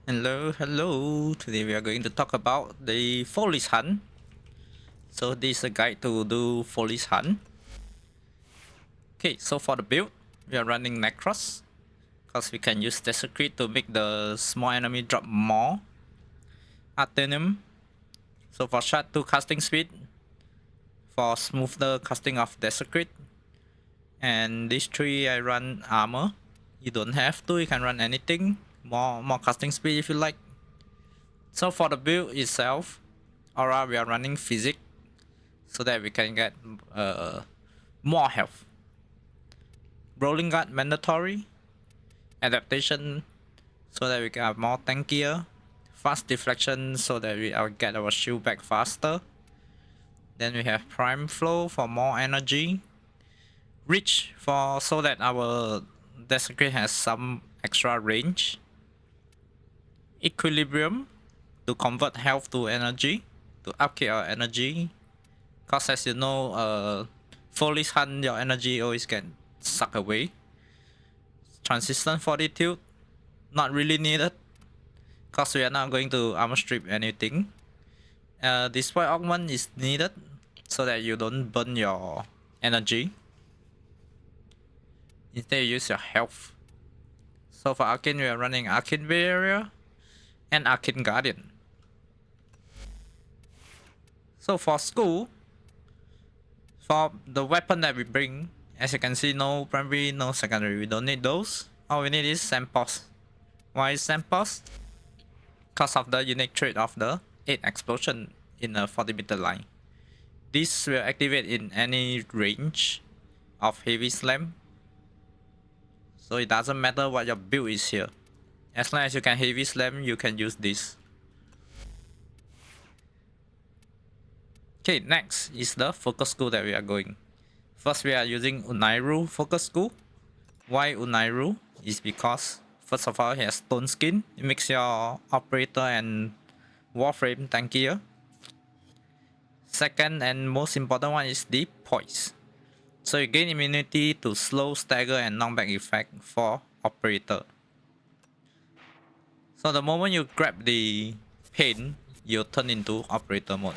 Hello. Today we are going to talk about the Follie's Hunt. So this is a guide to do Follie's Hunt. Okay, so for the build, we are running Necros because we can use Desecrate to make the small enemy drop more. Athenaeum. So for shot 2 casting speed, for smoother casting of Desecrate. And these 3 I run armor. You don't have to, you can run anything. More casting speed if you like. So for the build itself, Aura we are running Physic so that we can get more health. Rolling Guard mandatory. Adaptation so that we can have more tankier. Fast deflection so that we get our shield back faster. Then we have Prime Flow for more energy. Reach for so that our Desecrate has some extra range. Equilibrium to convert health to energy, to upkeep our energy. Cause as you know, Follie's Hunt, your energy always get sucked away. Transistent Fortitude, not really needed. Cause we are not going to armor strip anything. Display Augment is needed so that you don't burn your energy. Instead you use your health. So for Arcane we are running Arcane Barrier and Arcane Guardian. So for school, for the weapon that we bring, as you can see, no primary, no secondary. We don't need those. All we need is Sampos. Why is Sampos? Because of the unique trait of the 8 explosion in a 40-meter line. This will activate in any range of heavy slam. So it doesn't matter what your build is here. As long as you can heavy slam, you can use this. Okay, next is the focus school that we are going. First, we are using Unairu focus school. Why Unairu? Is because first of all, it has stone skin. It makes your operator and warframe tankier. Second and most important one is the poise. So you gain immunity to slow, stagger, and knockback effect for operator. So the moment you grab the pain, you turn into operator mode.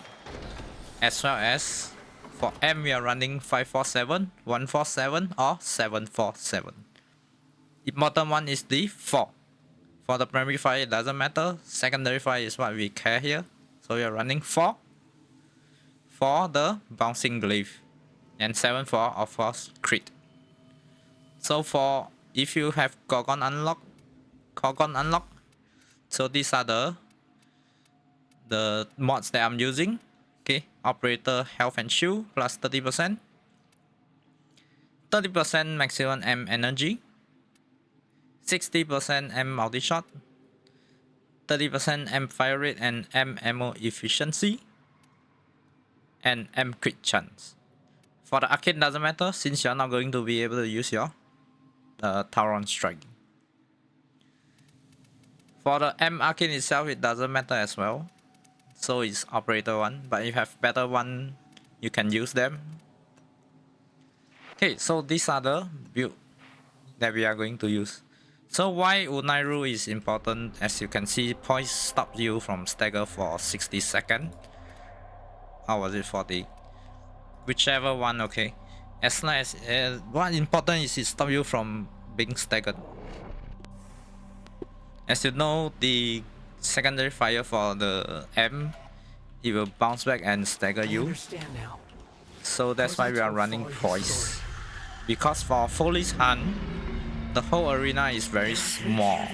As well as for M, we are running 547, 147, or 747. Important one is the 4. For the primary fire, it doesn't matter. Secondary fire is what we care here. So we are running 4 for the bouncing glaive, and 7 for, of course, crit. So for if you have Gorgon unlock, so these are the mods that I'm using. Okay, operator health and shield plus 30%, 30% maximum M energy, 60% M multi-shot, 30% M fire rate and M ammo efficiency, and M crit chance. For the arcane doesn't matter since you're not going to be able to use your Tauron strike. For the M arcane itself, it doesn't matter as well. So it's operator 1, but if you have better one, you can use them. Okay, so these are the build that we are going to use. So why Unairu is important, as you can see, poise stops you from stagger for 60 seconds. How was it, 40? Whichever one, okay. As long as what important is it stop you from being staggered. As you know, the secondary fire for the M, it will bounce back and stagger you. So that's why we are running poise. Because for Follie's Hunt, the whole arena is very small,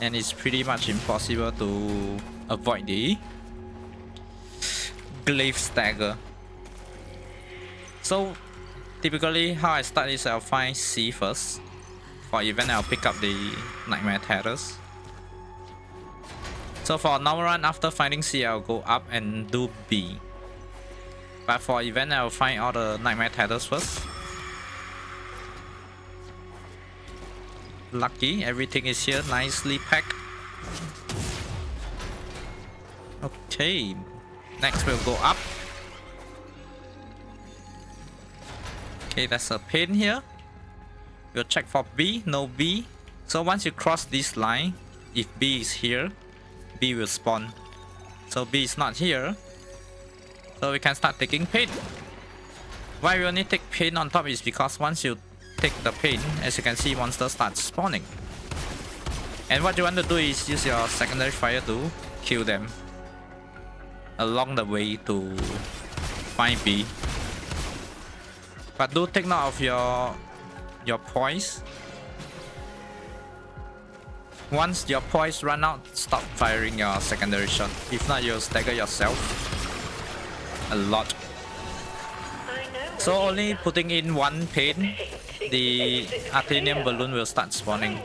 and it's pretty much impossible to avoid the glaive stagger. So typically how I start is I'll find C first. For event I'll pick up the Nightmare Terrors. So for normal run, after finding C, I'll go up and do B. But for event I'll find all the Nightmare Terrors first. Lucky, everything is here nicely packed. Okay, next we'll go up. Okay, there's a pain here. We'll check for B, no B. So once you cross this line, if B is here, B will spawn. So B is not here, so we can start taking pain. Why we only take pain on top is because once you take the pain, as you can see, monsters start spawning. And what you want to do is use your secondary fire to kill them along the way to find B. But do take note of your poise. Once your poise run out, stop firing your secondary shot. If not, you'll stagger yourself a lot. So only putting in one pain, the Athenium balloon will start spawning.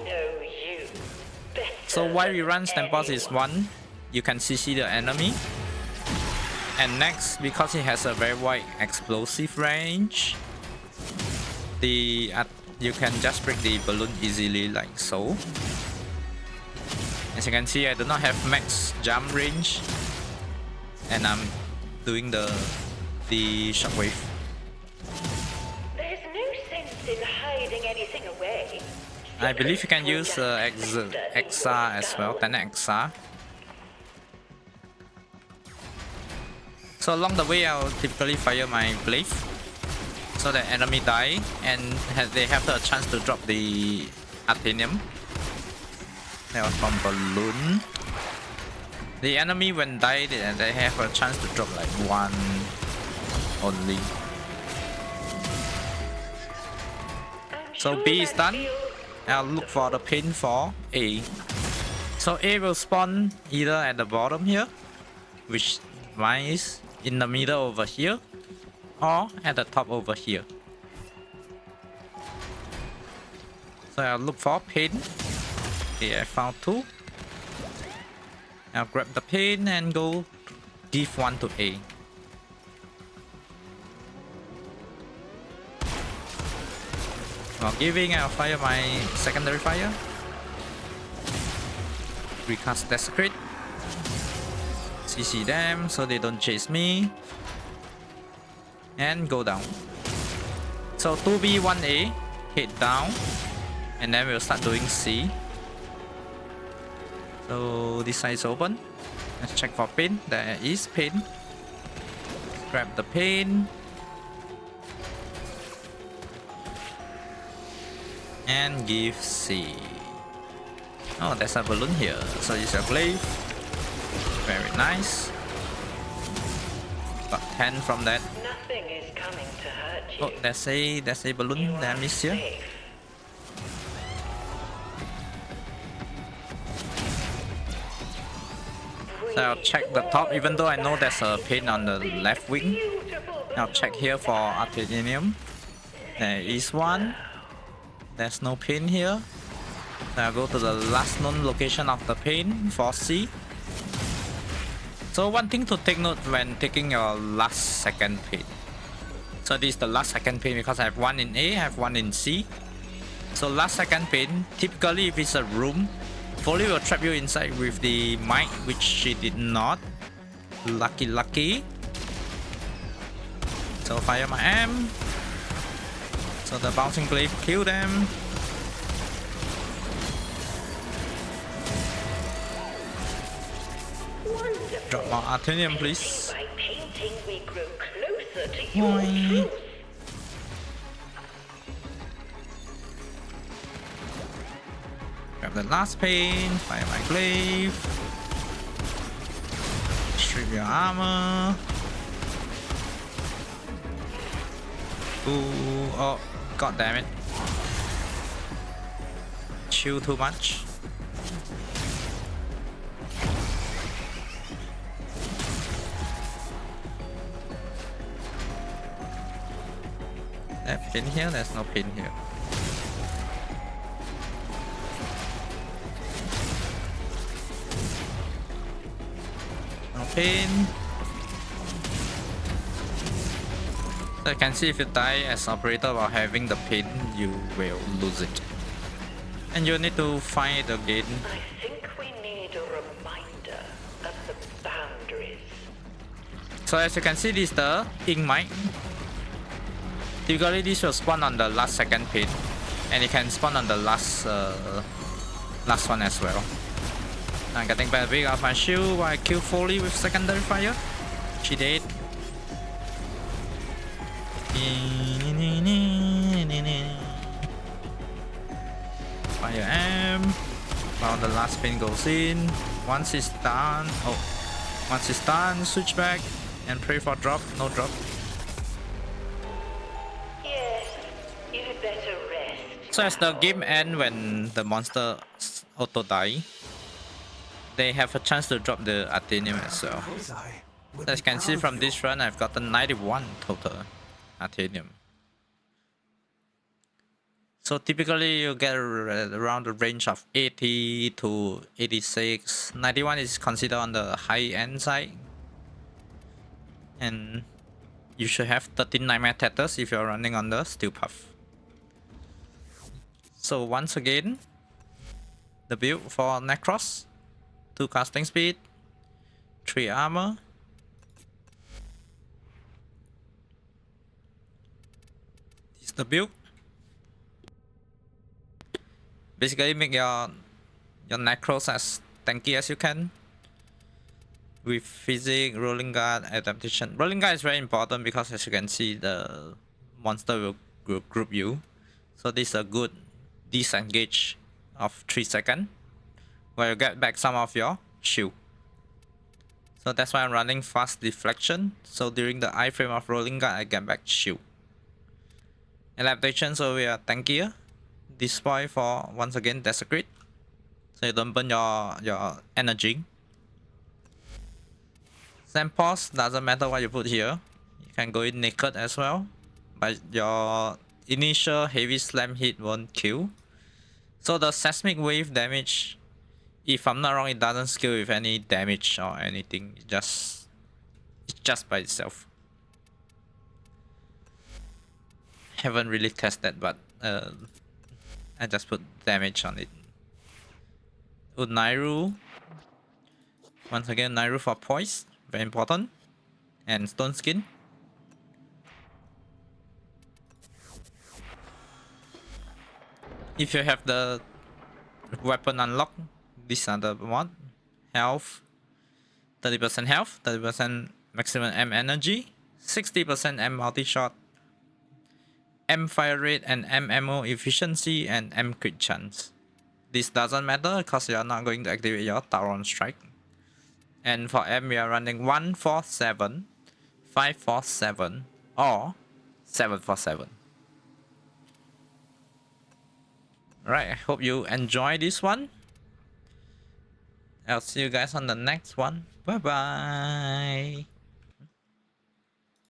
So why we run Stampos is one, you can CC the enemy. And next, because it has a very wide explosive range, you can just break the balloon easily like so. As you can see, I do not have max jump range, and I'm doing the shockwave. There's no sense in hiding anything away. I believe you can use XR as well, 10 XR. So along the way, I'll typically fire my blade so that enemy die and they have the chance to drop the Athenium. That was from balloon. The enemy when die, they have a chance to drop like one only. So B is done. I'll look for the pin for A. So A will spawn either at the bottom here, which mine is, in the middle over here, or at the top over here. So I'll look for pin. Okay, I found two. I'll grab the pin and go give one to A. While giving, I'll fire my secondary fire. Recast Desecrate. CC them so they don't chase me. And go down. So 2B, 1A, hit down. And then we'll start doing C. So this side is open. Let's check for pin. There is pin. Grab the pin. And give C. Oh, there's a balloon here. So use your glaive. Very nice. Got 10 from that. Nothing is coming to hurt you. Oh, there's a balloon that I missed here. So I'll check the top, even though I know there's a pin on the left wing. I'll check here for Athenium. There is one. There's no pin here. So I'll go to the last known location of the pin for C. So one thing to take note when taking your last second pin. So this is the last second pin because I have one in A, I have one in C. So last second pin, typically if it's a room, Follie will trap you inside with the mic, which she did not. Lucky. So fire my M. So the bouncing blade kill them. Drop more Athenium, please. By painting, we grow closer to your truth. Grab the last pain, fire my glaive. Strip your armor. Ooh, oh, god damn it. Chill too much. That pin here? There's no pin here. No pin. So you can see if you die as operator while having the pin, you will lose it. And you need to find it again. I think we need a reminder of the boundaries. So as you can see, this is the ink mic. Typically this will spawn on the last second pin, and it can spawn on the last one as well. I'm getting bad big off my shield while I kill Follie with secondary fire. She did. Fire M. Now the last spin goes in. Once it's done, once it's done, switch back and pray for drop. No drop. Yes, you'd better rest. So as the game ends, when the monster auto die, they have a chance to drop the Athenium as well. As you can see from this run, I've gotten 91 total Athenium. So typically you get around the range of 80 to 86. 91 is considered on the high end side. And you should have 13 Nightmare Tatters if you're running on the Steel Puff. So once again, the build for Necros: 2 casting speed, 3 armor. This is the build. Basically make your Necros as tanky as you can. With physics, rolling guard, adaptation. Rolling guard is very important because as you can see the monster will group you. So this is a good disengage of 3 seconds where you get back some of your shield. So that's why I'm running fast deflection. So during the iframe of rolling guard I get back shield. Adaptation, so we are tankier. Destroy for once again desecrate. So you don't burn your energy. Pause, doesn't matter what you put here. You can go in naked as well. But your initial heavy slam hit won't kill. So the seismic wave damage, if I'm not wrong, it doesn't scale with any damage or anything. It's just by itself. Haven't really tested, but I just put damage on it. Nairu. Once again, Nairu for poise. Very important. And stone skin. If you have the weapon unlocked, these are the mod. Health. 30% health, 30% maximum M energy, 60% M multi-shot, M fire rate and M ammo efficiency, and M crit chance. This doesn't matter because you are not going to activate your Tauron strike. And for M we are running 147, 547 or 747. Alright, I hope you enjoy this one. I'll see you guys on the next one. Bye bye.